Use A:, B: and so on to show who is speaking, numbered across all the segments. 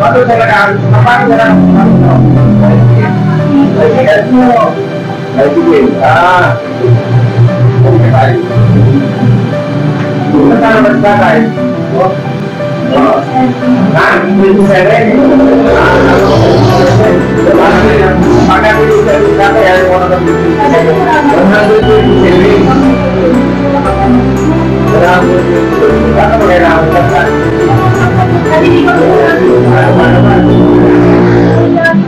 A: Ano talaga? Kapag na lang. Ay, sige. Okay, bye. Ano naman sa tayo?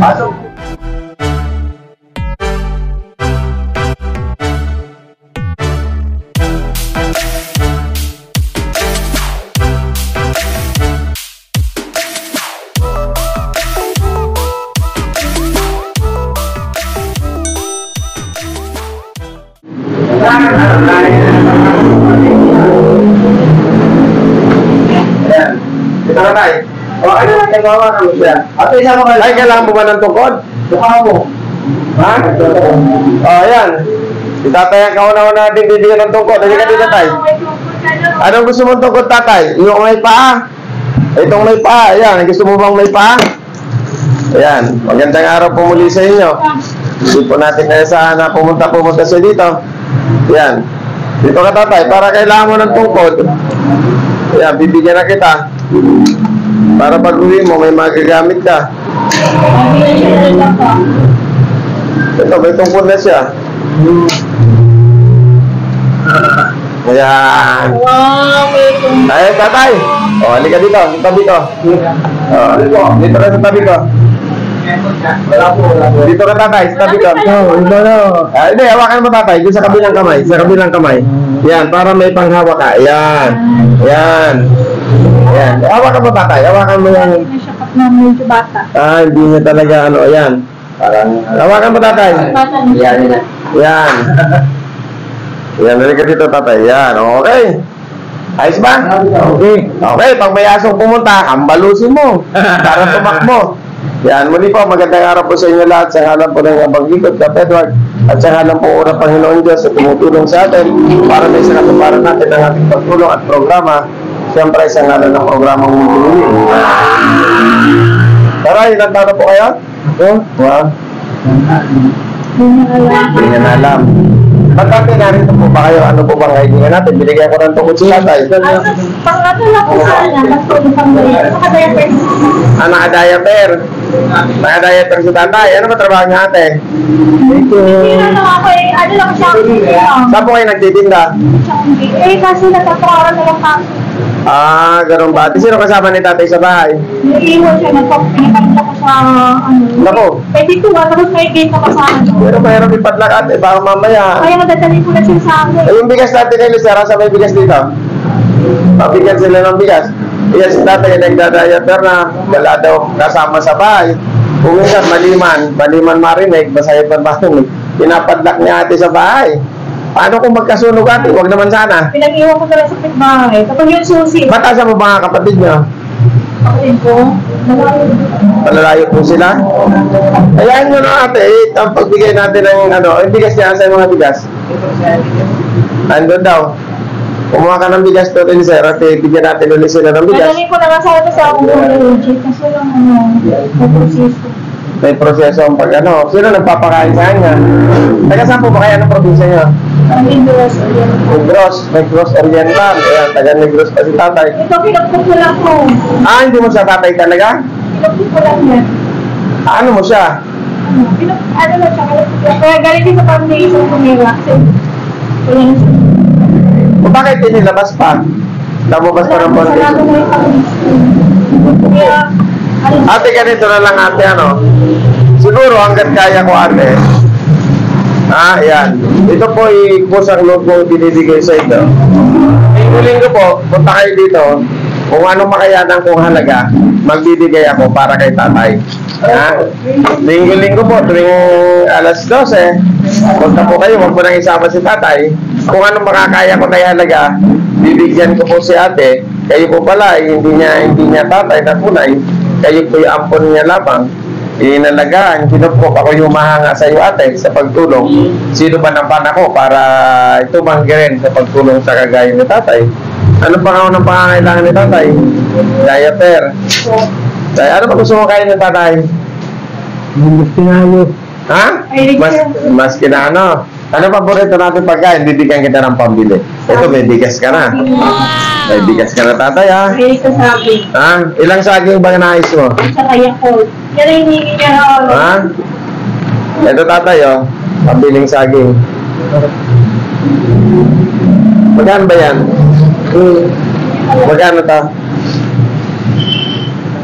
A: Pasok. Ito na tayo. O, ano na kayo gawa ka mo siya? At isa mo kayo. Ay, kailangan mo ba ng tungkod? Mukha mo. Ha? O, ayan. Si tatay ang kauna-una natin bibigyan ng tungkod. Hindi ka dito, tatay. Anong gusto mong tungkod, tatay? Yung may paa? Itong may paa. Ayan. Gusto mo bang may paa? Ayan. Magandang araw po muli sa inyo. Hindi po natin na saan na pumunta siya dito. Ayan. Dito ka, tatay. Para kailangan mo ng tungkod. Ayan. Bibigyan na kita. Para pag uwi mo, may magagamit ka. Ito, may tungkol na siya. Ayan. Ay, tatay. O, halika dito. Sa tabi ko. Dito ka sa tabi ko. Dito ka, tatay. Sa tabi ko. Hindi, hawakan mo, tatay. Dito sa kabilang kamay. Sa kabilang kamay. Yan, para may panghawak ka. Yan. Yan. Yan. Hawakan mo, tatay. Hawakan mo yung...
B: medyo bata.
A: Hindi niya talaga ano. Yan. Parang... Hawakan mo, tatay. Yan. Yan. Yan. Halika dito, tatay. Yan. Okay. Ayos ba? Okay. Okay. Pag may asong pumunta, ambalusin mo. Para tumakbo. Yan. Muli po, magandang araw po sa inyo lahat. Sa ngalan po ng Abang Likod, Kap Edward. At sa ngalan po ng Panginoon Diyos at tumutulong sa atin para may sinatuparan natin ang ating pagtulong at programa. Siyempre, sa ngalan ng programang Mundulili. Tara, ilang taon na po kayo? Wow. Hindi na alam. Pagkati narito po ba kayo? Ano po bang kailangan natin? Binigyan ko ng tungkol si tatay.
B: Pang-ato lang po sana. Nagtulong pang balik. Naka-diaper.
A: Naka-diaper. Naka-diaper si tatay. Ano ba trabaho niya ate?
B: Hindi na lang ako eh. Ano lang siya.
A: Saan po kayo nagtitinda?
B: Kasi nagtatrawan na lang ako.
A: Ganun ba? Sino kasama ni tatay sa bahay?
B: Naiiwan siya. Nagpapinapagla ko sa
A: Nako.
B: Pwede ko ba? Tapos may gate na kasama.
A: Pero mayroon ipadlak ate. Baka mamaya.
B: Kaya nadadali ko na siya sa akin.
A: Yung bigas natin ni Lizara, sa may bigas dito. Pabigyan sila ng bigas. Yan si tatay nagdadiaper na wala daw kasama sa bahay. Kung minsan maliman marinig, masayag pa marinig. Pinapadlak niya ate sa bahay. Paano kung magkasunog ate? Huwag naman sana.
B: Pinag-iwan ko na lang sa pitbahay. Kapag yung susi.
A: Mataas mo mga kapatid niyo?
B: Kapatid ko.
A: Malalayo po sila? Hayaan nyo na ate, ang pagbigay natin ng yung bigas niya sa mga bigas. Andun daw. Kumuha ka ng bigas to rin sir, at bigyan natin ulit sila ng bigas.
B: Nadali ko na lang sa akong legit kasi lang may proseso.
A: May proseso ang pag sino nagpapakain sa kanya? Taga saan po ba kayo? Anong probinsya niyo?
B: Negros.
A: Negros Oriental. Ayan, taga Negros pa si tatay.
B: Ito, pinagpuk ko lang po.
A: Hindi mo siya tatay talaga?
B: Pinagpuk ko lang yan.
A: Ano mo siya?
B: Ano lang siya, kaya galing din sa pamilya isang kumira. Kasi,
A: O bakit inilabas pa? Labas pa ng
B: Salamat
A: foundation.
B: mo yung pamilya. Kaya,
A: Ate, ganito na lang ate, siguro hanggat kaya ko ate. Yan. Ito po ay kusang loob ko binibigay sa inyo. Linggo po, punta kayo dito. Kung anong makayanan kong halaga, magbibigay ako para kay tatay. Linggo-linggo po, tuwing alas 12, punta po kayo, huwag po nang isama si tatay. Kung anong makakaya ko na halaga, bibigyan ko po si ate. Kayo po pala, hindi niya tatay na tunay. Kayo po yung ampon niya lamang. Inalagaan, kinupkop ako yung mahanga sa iyo ate sa pagtulong. Sino ba naman ako para tumanggi rin sa pagtulong sa kagaya ni tatay? Ano pa nga ng pangangailangan ni tatay? Diaper. Tay, ano ba gusto mo kain ng tatay?
C: Mas pinalo.
A: Ha? Mas kinano. Ano paborito natin pagkain? Bibigyan kita ng pambili. Ito, may bigas ka na. May bigas ka na, tatay, ha?
B: Mahilig sa sabi.
A: Ha? Ilang saging ba nais mo?
B: Sa kaya ko. Yan ang hinihingi niya ako.
A: Ha? Ito, tatay, oh. Pabiling saging. Magkano ba yan? Magkano to?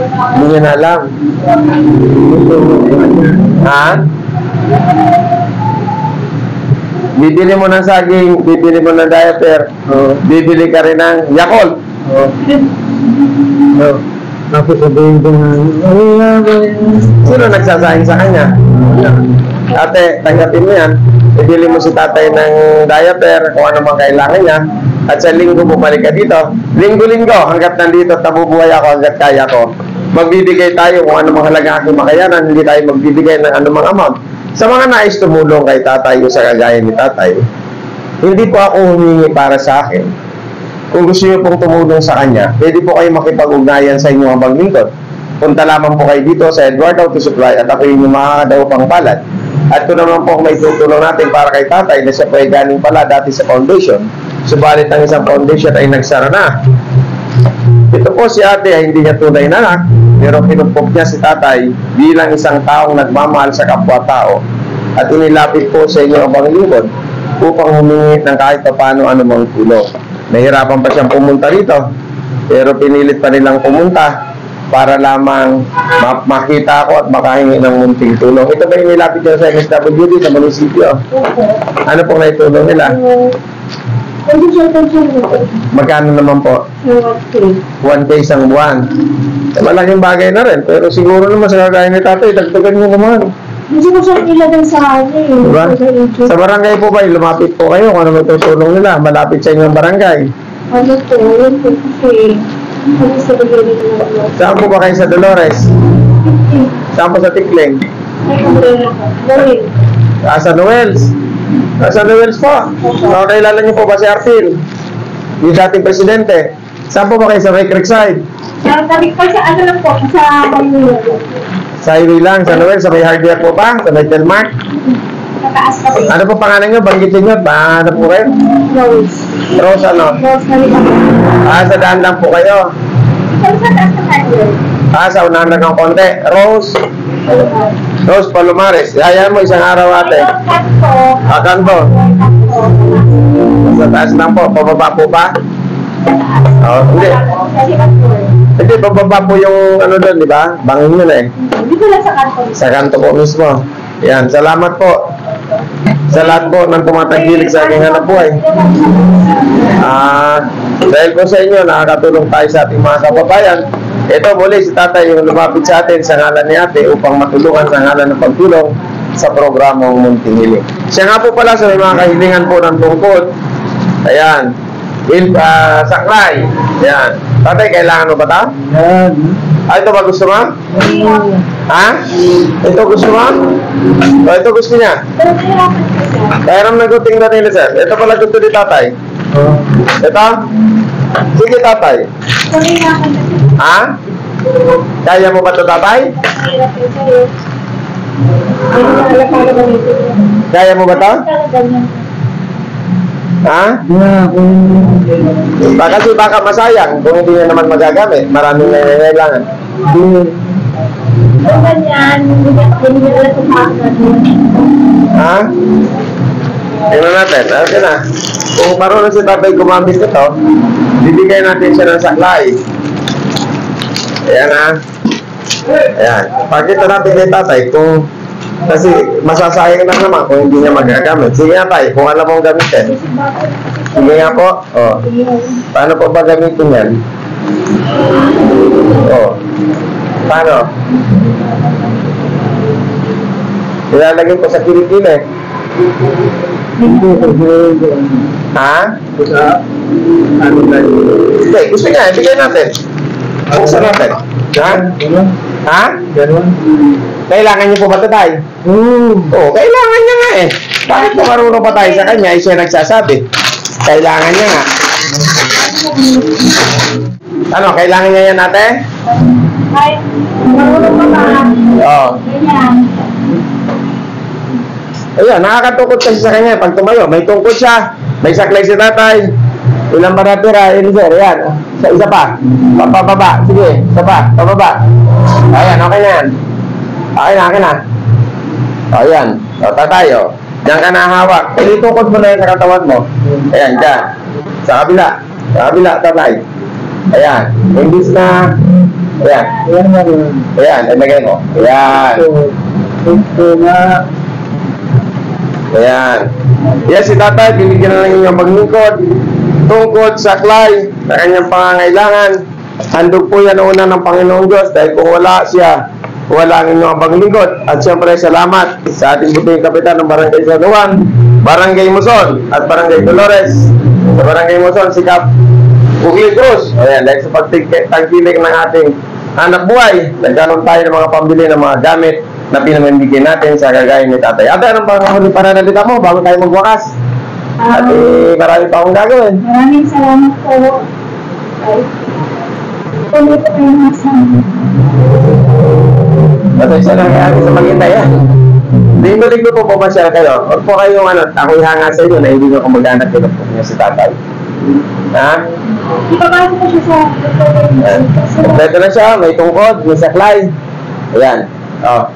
A: Hindi niya na alam. Ha? Bibili mo ng saging, bibili mo ng diaper, bibili ka rin ng Yakult.
C: Tapos sabihin ko na,
A: Sino nagsasayang sa kanya? Ate, tanggapin mo yan. Ibili mo si tatay ng diaper, kung ano mang kailangan niya. At sa linggo bumalik ka dito. Linggo-linggo, hanggat nandito at nabubuhay ako, hanggat kaya ko. Magbibigay tayo kung ano mang halaga aking makayanan, hindi tayo magbibigay ng anumang amount. Sa mga nais tumulong kay tatay o sa kagaya ni tatay, hindi po ako humingi para sa akin. Kung gusto niyo pong tumulong sa kanya, pwede po kayo makipag-ugnayan sa inyong habang lingkod. Punta lamang po kayo dito sa Edward Auto Supply at ako yung makakadaw pang palad. At ito naman po may tutulong natin para kay tatay na siya po ay galing pala dati sa foundation. Subalit ang isang foundation ay nagsara na. Ito po si ate ay hindi niya tunay na anak, pero pinumpok niya si tatay bilang isang taong nagmamahal sa kapwa-tao at inilapit po sa inyo ang lingkod upang humingi ng kahit paano anumang tulong. Nahirapan pa siyang pumunta rito, pero pinilit pa nilang pumunta para lamang makita ako at makahingi ng munting tulong. Ito ba yung nilapit niya sa MSWD sa munisipyo? Ano pong naitulong nila? Magkano naman po? 1K isang buwan. Malaking bagay na rin, pero siguro naman sa kagaya ni tatay, dagdagan niyo naman.
B: Hindi ko siya ilagay sa akin eh.
A: Diba? Sa barangay po ba, lumapit po kayo kung ano matutulong nila, malapit sa inyong barangay.
B: Ano to? Yun po kasi. Ano sa bigay nila?
A: Saan po ba kayo sa Dolores? Saan po sa Tikling?
B: Gawin.
A: Sa Noels. Sa Noels po. Nakakilala niyo po ba si Artil? Yung dating presidente. Saan po ba kayo sa Creekside?
B: Sabi ko sa ano lang po, sa Manila.
A: Sa highway lang, sa Noel, sa may hardware po ba? Sa may Telmark?
B: Sa taas kami.
A: Ano po pangalan nyo? Banggitin nyo. Ano po kayo?
B: Rose.
A: Rose ano?
B: Rose na rin ako.
A: Sa daan lang po kayo.
B: Sa taas na tayo.
A: Sa unahan lang ng konti. Rose. Rose Palomares. Ayan mo, isang araw ate.
B: Kanto.
A: Kanto. Sa taas lang po. Pababa po ba? Hindi. Hindi, pababa po yung ano doon, di ba? Bangin yun eh.
B: Dito lang sa kanto.
A: Sa kanto po mismo. Yan, salamat po. Sa lahat po ng tumatangkilik sa aking hanap buhay. Dahil po sa inyo, nakakatulong tayo sa ating mga kababayan. Ito muli si tatay yung lumapit sa atin sa ngalan ni ate upang matulungan sa ngalan ng pagtulong sa programang Munting Hiling. Siya nga po pala sa may mga kahilingan po ng tungkod. Ayan. Saklay. Ayan. Tatay, kailangan mo ba ito?
C: yan.
A: Ito ba gusto mo? Ha? Ito gusto mo? Ito gusto niya? Kaya naman naguting na nila sir. Ito pala gusto ni tatay. Ito? Sige tatay. Ha? Kaya mo ba ito tatay? Kaya mo ba ito? Ha? Kasi baka masayang kung hindi niya naman magagamit. Maraming nangangailangan. Ha? Tingnan natin. Okay na. Kung marunong si tatay gumamit ito, bibigay natin siya ng saklay. Ayan ha. Ayan. Pakita natin kay tatay kung kasi masasayang lang naman kung hindi niya magagamit. Sige nga tayo, kung alam mong gamitin. Sige nga po. Paano po ba gamitin yan? Paano? Ilalagay ko sa kilikili. Ha? Hindi, gusto niya, ibigay natin. Buksan natin. Ha? Ha? Kailangan niyo po ba ito tayo? Kailangan niya nga eh. Bakit po marunong pa tayo sa kanya? Siya nagsasabi. Kailangan niya nga. Ano, kailangan niya yan ate?
B: Ay, marunong ka ba?
A: Oo.
B: Ganyan.
A: Ayun, nakakatukod kasi sa kanya. Pag tumayo, may tungkod siya. May saklay si tatay. Ilang ba natira? Yun, sir. Ayan. Isa pa. Papababa. Sige. Isa pa. Pababa. Ayan, okay na yan. Okay na. O, ayan. O, tatay, o. Diyan ka nahawak. Ilitukod mo na yan sa katawan mo. Ayan, dyan. Sa kabila. Sa kabila, tatay. Ayan. Imbis na... Ayan.
C: Ayan na rin.
A: Ayan, ilagay mo. Ayan.
C: Ito na.
A: Ayan. Yes, si tatay, binigyan na lang yung paglingkod, tungkod, saklay, sa kanyang pangangailangan. Handog po yan una ng Panginoong Diyos dahil kung wala siya, wala ang inyong paglingkod. At siyempre, salamat sa ating buting kapitan ng Barangay San Juan, Barangay Muson, at Barangay Dolores. Sa Barangay Muson, si Cap Ugli Cruz. Ayan, dahil sa pagtangkilik ng ating anak buhay, nagkaroon tayo ng mga pambili ng mga gamit na pinamimigay natin sa kagaya ni tatay. Ate, anong panghuli para nalita mo bago tayo magwakas? At marami pa akong gagawin.
B: Maraming salamat po. Ay, tuloy po kayo nasama.
A: Pasensya na kaya sa maghintay yan. Linggo-linggo po pumasyal kayo. Huwag po kayong ako'y hanga sa inyo na hindi ko kumag-anak ko niya si tatay. Ha?
B: Ipapasok ko siya sa
A: Kompleto na siya, may tungkod, may saklay. Ayan. O.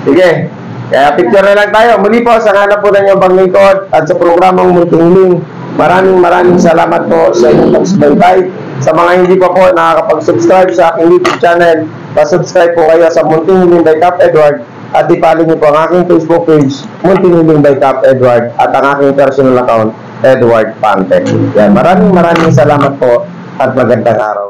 A: Sige. Kaya picture na lang tayo. Muli po sa hanap po ng inyong paglingkod at sa programang Munting Maraming salamat po sa inyong pagsubaybay. Sa mga hindi pa po nakakapag-subscribe sa aking YouTube channel, pa-subscribe po kayo sa Munting by Cap Edward at ipalo niyo po ang aking Facebook page, Munting by Cap Edward, at ang aking personal account, Edward Pante. Yan. Maraming salamat po at magandang araw.